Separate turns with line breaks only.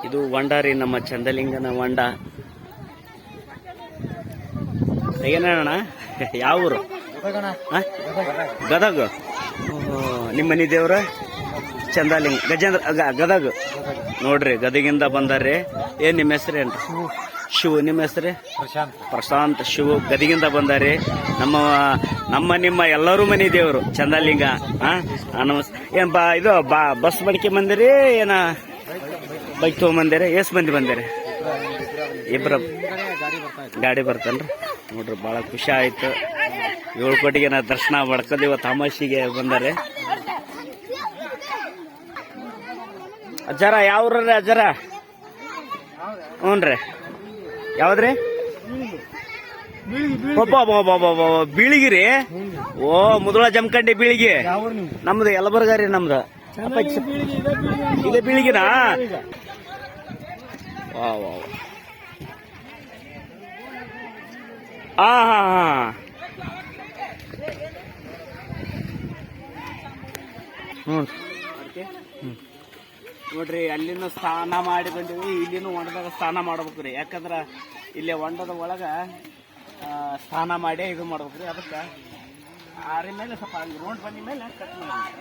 ಇದು ಹೊಂಡ ರೀ, ನಮ್ಮ ಚಂದಲಿಂಗನ ಹೊಂಡ. ಏನಣ್ಣ, ಯಾವ ಊರು? ಗದಗ. ನಿಮ್ಮ ಮನೆ ದೇವ್ರ ಚಂದಲಿಂಗ ಗದಗ ನೋಡ್ರಿ. ಗದಗಿಂದ ಬಂದಾರ್ರಿ. ಏನ್ ನಿಮ್ಮ ಹೆಸರು? ಏನ್ರಿ? ಶಿವು. ನಿಮ್ಮ ಹೆಸರು? ಪ್ರಶಾಂತ್. ಶಿವು ಗದಗಿಂದ ಬಂದಾರಿ. ನಿಮ್ಮ ಎಲ್ಲರೂ ಮನೆ ದೇವರು ಚಂದಲಿಂಗ. ಏನ್ ಇದು ಬಸ್ ಬಡಿಕೆ ಬಂದಿರಿ ಏನ ಬೈಕ್ ತಗೊಂಬಂದಿರಿ? ಎಷ್ಟ್ ಮಂದಿ ಬಂದಿರಿ? ಇಬ್ರ ಗಾಡಿ ಬರ್ತೇನ್ರಿ. ನೋಡ್ರಿ ಬಹಳ ಖುಷಿ ಆಯ್ತು. 7 ಕೋಟಿಗೆ ನಾ ದರ್ಶನ ಮಾಡ್ಕೊಂಡು ಇವತ್ತು ಅಮಾಸಿಗೆ ಬಂದಾರೆ. ಅಜ್ಜಾರ ಯಾವ್ರಿ ಅಜ್ಜಾರ? ಹ್ಞೂನ್ರಿ. ಯಾವ್ದ್ರಿ? ಬೀಳಿಗಿರಿ. ಓ ಮುದುಳ ಜಮಖಂಡಿ ಬೀಳಿಗಿ. ನಮ್ದು ಯಲಬುರ್ಗಾ ರೀ. ನಮ್ದು ಇದೆ ಬೀಳಿಗಿನ. ವಾ ವಾ ಹಾ ಹಾ ಹಾ. ನೋಡ್ರಿ, ಅಲ್ಲಿನೂ ಸ್ನಾನ ಮಾಡಿ ಬಂದಿವಿ. ಇಲ್ಲಿನೂ ಹೊಂಡದಾಗ ಸ್ನಾನ ಮಾಡ್ಬೇಕ್ರಿ. ಯಾಕಂದ್ರ ಇಲ್ಲಿ ಹೊಂಡದ ಒಳಗ ಸ್ನಾನ ಮಾಡಿ ಇದು ಮಾಡ್ಬೇಕ್ರಿ. ಅದಕ್ಕೆ ಆರಿ ಮೇಲೆ ಸ್ವಲ್ಪ ರೋಡ್ ಬಂದ ಮೇಲೆ ಕಟ್ ಮಾಡಿ.